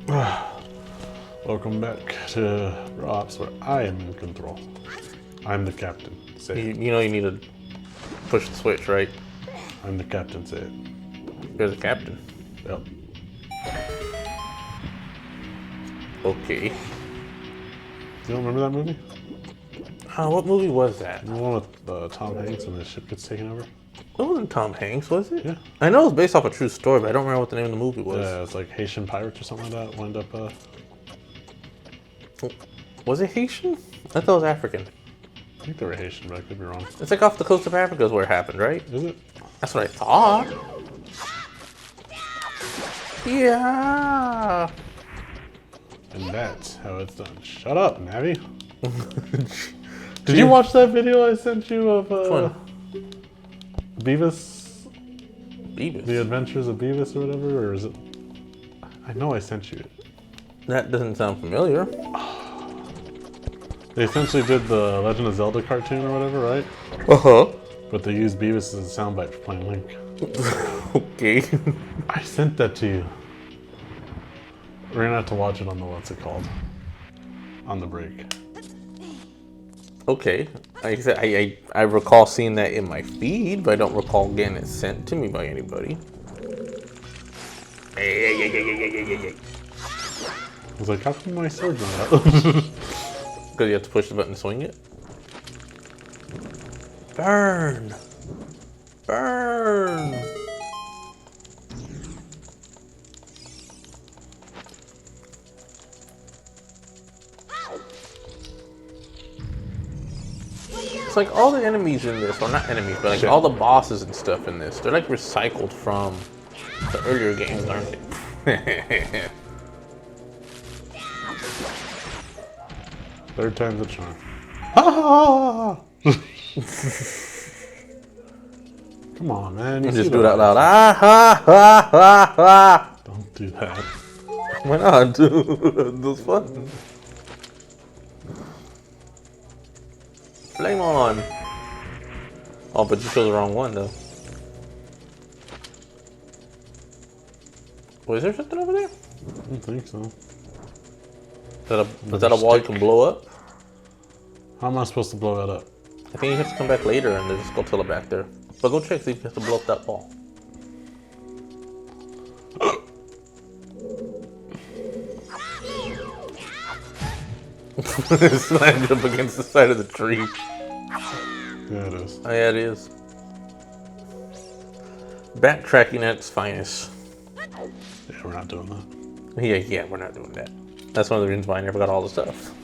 Welcome back to Ops, where I am in control. I'm the captain. Say it. You know you need to push the switch, right? I'm the captain. Say it. You're the captain. Yep. Okay. You don't remember that movie? What movie was that? The one with Tom Hanks and the ship gets taken over? It wasn't Tom Hanks, was it? Yeah. I know it was based off a true story, but I don't remember what the name of the movie was. Yeah, it's like Haitian pirates or something like that. Wind up. Was it Haitian? I thought it was African. I think they were Haitian, but I could be wrong. It's like off the coast of Africa is where it happened, right? Is it? That's what I thought. Yeah. And that's how it's done. Shut up, Navi. Did you watch that video I sent you of Beavis? Beavis? The Adventures of Beavis or whatever? Or is it? I know I sent you it. That doesn't sound familiar. They essentially did the Legend of Zelda cartoon or whatever, right? Uh-huh. But they used Beavis as a soundbite for playing Link. Okay. I sent that to you. We're gonna have to watch it on the what's it called? On the break. Okay. Like I said, I recall seeing that in my feed, but I don't recall getting it sent to me by anybody. I was like, how come my sword's not out? Because you have to push the button to swing it. Burn! Burn! It's like all the enemies in this, or not enemies, but like all the bosses and stuff in this, they're like recycled from the earlier games, aren't they? Third time's a charm. Ha! Come on, man. You Just see do it the out loud. lights. Ah ha ha ha ha! Don't do that. Why not? Dude, that's fun. Flame on! Oh, but you chose the wrong one though. Was there something over there? I don't think so. Is that a wall you can blow up? How am I supposed to blow that up? I think you have to come back later and there's a Skulltula back there. But go check, see if you have to blow up that wall. Slammed up against the side of the tree. Yeah, it is. Oh yeah, it is. Backtracking at its finest. Yeah, we're not doing that. Yeah, we're not doing that. That's one of the reasons why I never got all the stuff.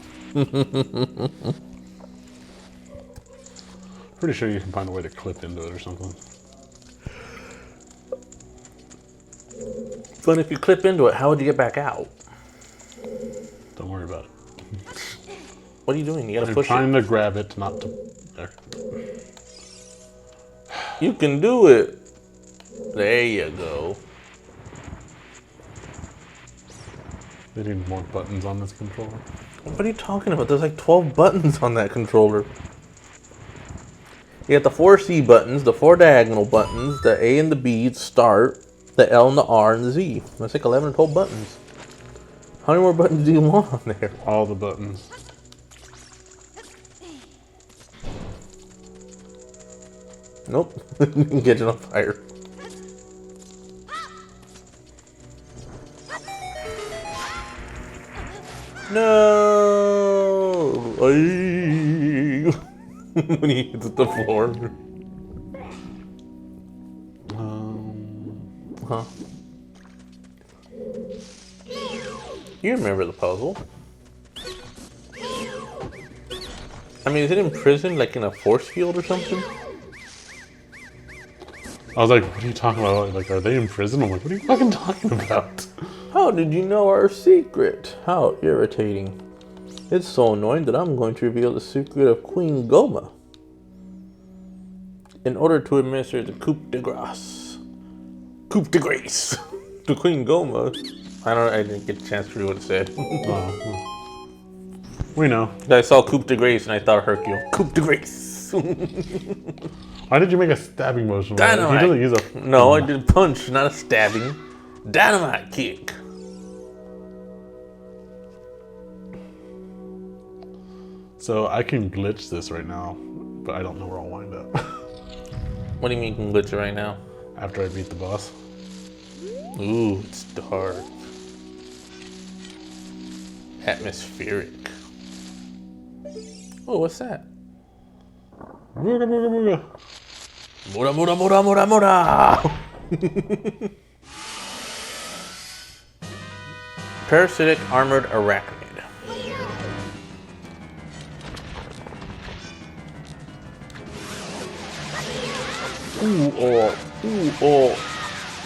Pretty sure you can find a way to clip into it or something. But if you clip into it, how would you get back out? Don't worry about it. What are you doing? You gotta I'm push trying to grab it, not to. There. You can do it. There you go. They need more buttons on this controller. What are you talking about? There's like 12 buttons on that controller. You got the 4 C buttons, the 4 diagonal buttons, the A and the B to start, the L and the R and the Z. That's like 11 or 12 buttons. How many more buttons do you want on there? All the buttons. Nope. Get it on fire. No! When he hits the floor. Huh? You remember the puzzle. I mean, is it in prison, like in a force field or something? I was like, what are you talking about? Like, are they in prison? I'm like, what are you fucking talking about? How did you know our secret? How irritating. It's so annoying that I'm going to reveal the secret of Queen Goma. In order to administer the coup de grace. Coup de grace. To Queen Goma. I didn't get a chance to read what it said. We know. I saw coup de grace and I thought Hercule. Coup de grace. Why did you make a stabbing motion? Dynamite. He doesn't use a... No, I did punch, not a stabbing. Dynamite kick. So I can glitch this right now, but I don't know where I'll wind up. What do you mean you can glitch it right now? After I beat the boss. Ooh, it's dark. Atmospheric. Oh, what's that? Booga booga booga. Mura mura mura mura mura! Parasitic armored arachnid. Ooh, oh, ooh, oh,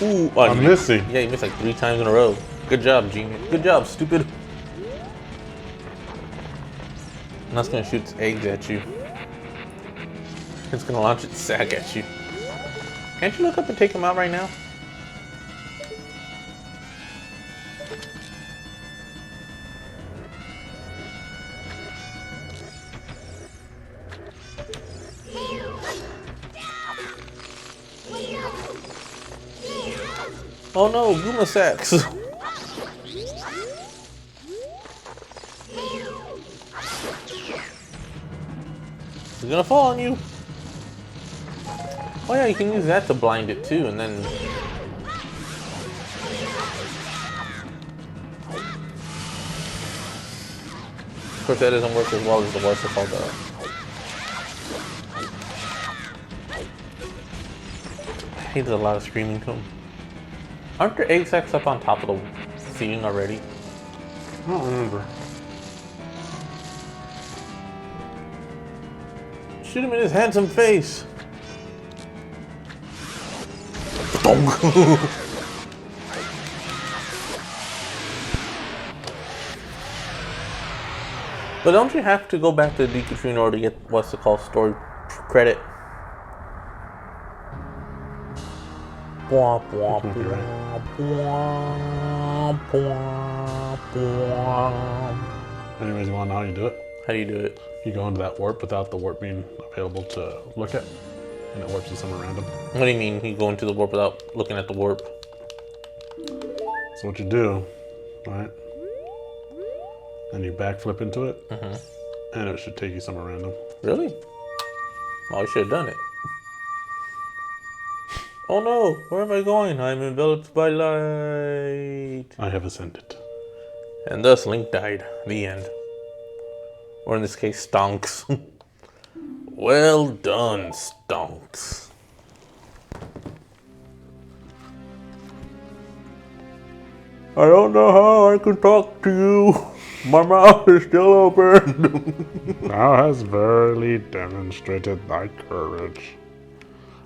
ooh. Oh, I'm missing. Yeah, you missed like 3 times in a row. Good job, genius. Good job, stupid. And that's gonna shoot its eggs at you. It's gonna launch its sack at you. Can't you look up and take him out right now? Oh no, Guma sacks! It's gonna fall on you. Oh yeah, you can use that to blind it too, and then... Of course that doesn't work as well as the what's it called He does a lot of screaming to him. Aren't there egg sacs up on top of the ceiling already? I don't remember. Shoot him in his handsome face! But don't you have to go back to the Deku in order to get what's it called story credit? Anyways, you want to know how you do it? How do you do it? You go into that warp without the warp being available to look at, and it warps to somewhere random. What do you mean you go into the warp without looking at the warp? So what you do, right? And you backflip into it, and it should take you somewhere random. Really? Oh, you should have done it. Oh no, where am I going? I'm enveloped by light. I have ascended. And thus Link died. The end. Or in this case, Stonks. Well done, Stonks. I don't know how I can talk to you. My mouth is still open. Thou hast verily demonstrated thy courage.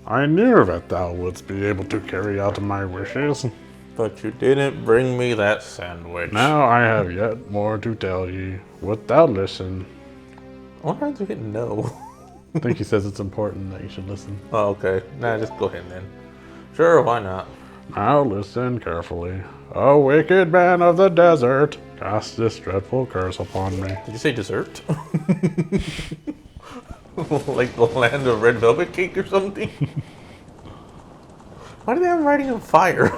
I knew that thou wouldst be able to carry out my wishes. But you didn't bring me that sandwich. Now I have yet more to tell ye. Wilt thou listen? I wonder how you hit no. I think he says it's important that you should listen. Oh, okay. Nah, just go ahead then. Sure, why not? Now listen carefully. A wicked man of the desert cast this dreadful curse upon me. Did you say dessert? Like the land of red velvet cake or something? Why do they have writing on fire?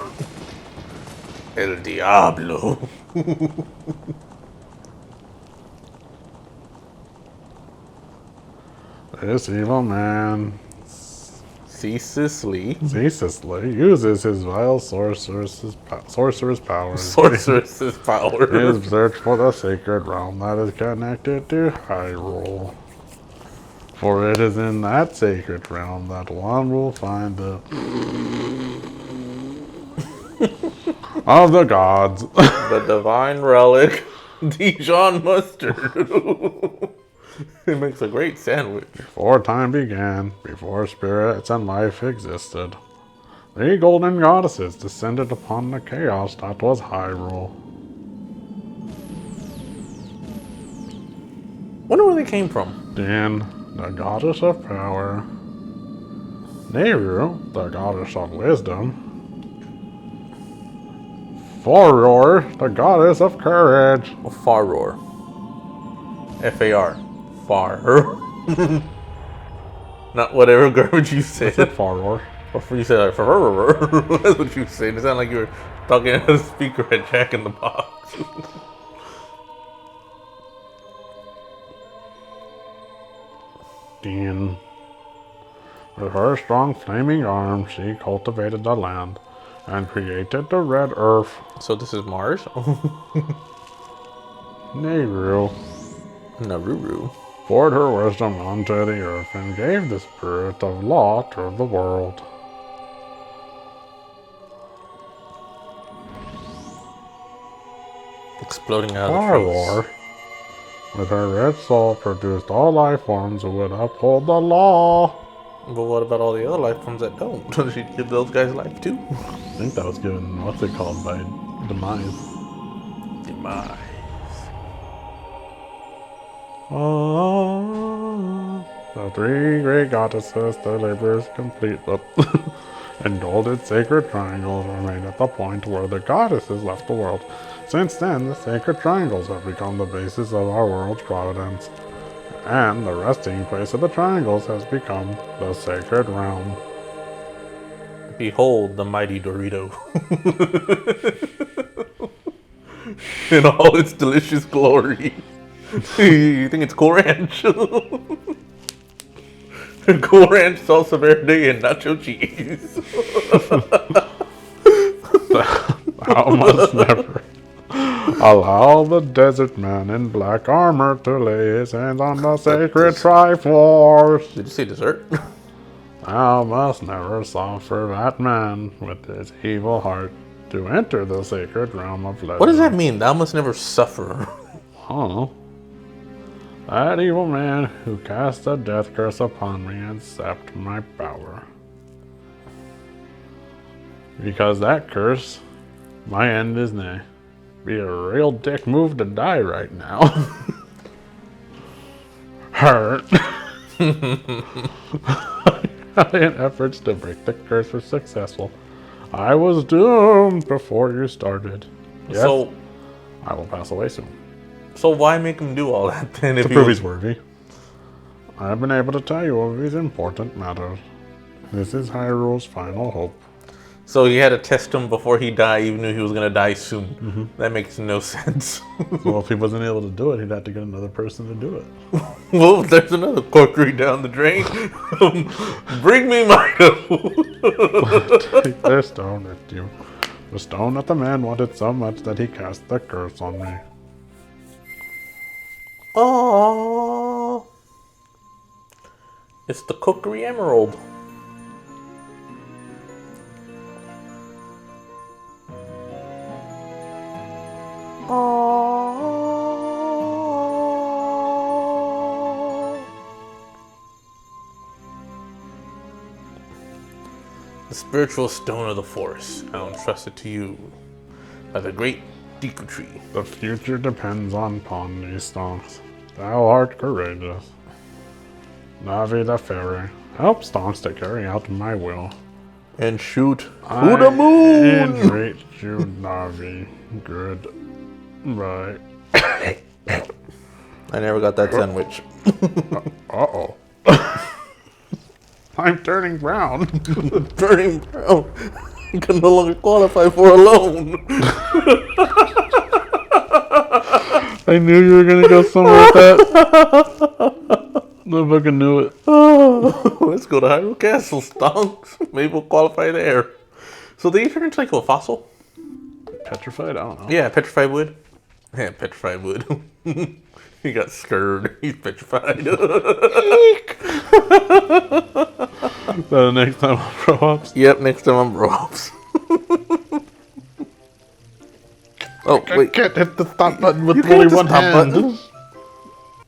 El Diablo. This evil man ceaselessly uses his vile sorcerer's powers. Sorceress's power. His search for the sacred realm that is connected to Hyrule. For it is in that sacred realm that one will find the of the gods. The divine relic, Dijon mustard. It makes a great sandwich. Before time began, before spirits and life existed, the golden goddesses descended upon the chaos that was Hyrule. Wonder where they came from. Din, the goddess of power. Nehru, the goddess of wisdom. Faror, the goddess of courage. Faror. F-A-R. Far. Not whatever garbage you said. Faror. Or you said like Faror. That's what you said. It sounded like you were talking at a speaker at Jack in the Box. pristine. With her strong flaming arm, she cultivated the land and created the red earth. So this is Mars? Nehru Naruru. poured her wisdom onto the earth and gave the spirit of law to the world. Exploding out of the trees. Roar, with her red soul, produced all life forms who would uphold the law. But what about all the other life forms that don't? Does she give those guys life too? I think that was given, what's it called, by demise. Demise. The three great goddesses, their labors complete, and golden sacred triangles remain at the point where the goddesses left the world. Since then, the sacred triangles have become the basis of our world's providence, and the resting place of the triangles has become the sacred realm. Behold the mighty Dorito. In all its delicious glory. You think it's Cool Ranch? Cool Ranch, salsa verde, and nacho cheese. Thou must never allow the desert man in black armor to lay his hands on the sacred Triforce. Did you say dessert? Thou must never suffer that man with his evil heart to enter the sacred realm of legend. What does that mean? Thou must never suffer. I don't know. That evil man who cast a death curse upon me and sapped my power. Because that curse, my end is nigh. Be a real dick move to die right now. Hurt. In efforts to break the curse were successful. I was doomed before you started. Yes, So I will pass away soon. So why make him do all that then? To prove he's worthy. I've been able to tell you of these important matters. This is Hyrule's final hope. So he had to test him before he died, even though he was going to die soon. Mm-hmm. That makes no sense. Well, if he wasn't able to do it, he'd have to get another person to do it. Well, there's another corkery down the drain. Bring me my Take this stone with you. The stone that the man wanted so much that he cast the curse on me. Oh, it's the cookery emerald. Oh, the spiritual stone of the forest, now entrusted to you by the great Deku tree. The future depends upon these stones. Thou art courageous. Navi the fairy, help Stonks to carry out my will. And shoot to the moon! Entreat you, Navi. Good. Bye. I never got that sandwich. Uh-oh. I'm turning brown. Turning brown. I can no longer qualify for a loan. I knew you were gonna go somewhere with that. I fucking knew it. Let's go to Hyrule Castle, Stonks. Maybe we'll qualify there. So they turn into like a fossil? Petrified? I don't know. Yeah, petrified wood. Yeah, petrified wood. He got scared. He's petrified. So next time on Pro Ops? Yep, next time on Pro Ops. Oh, I wait. can't hit the stop button with You only can't one stop hand. button.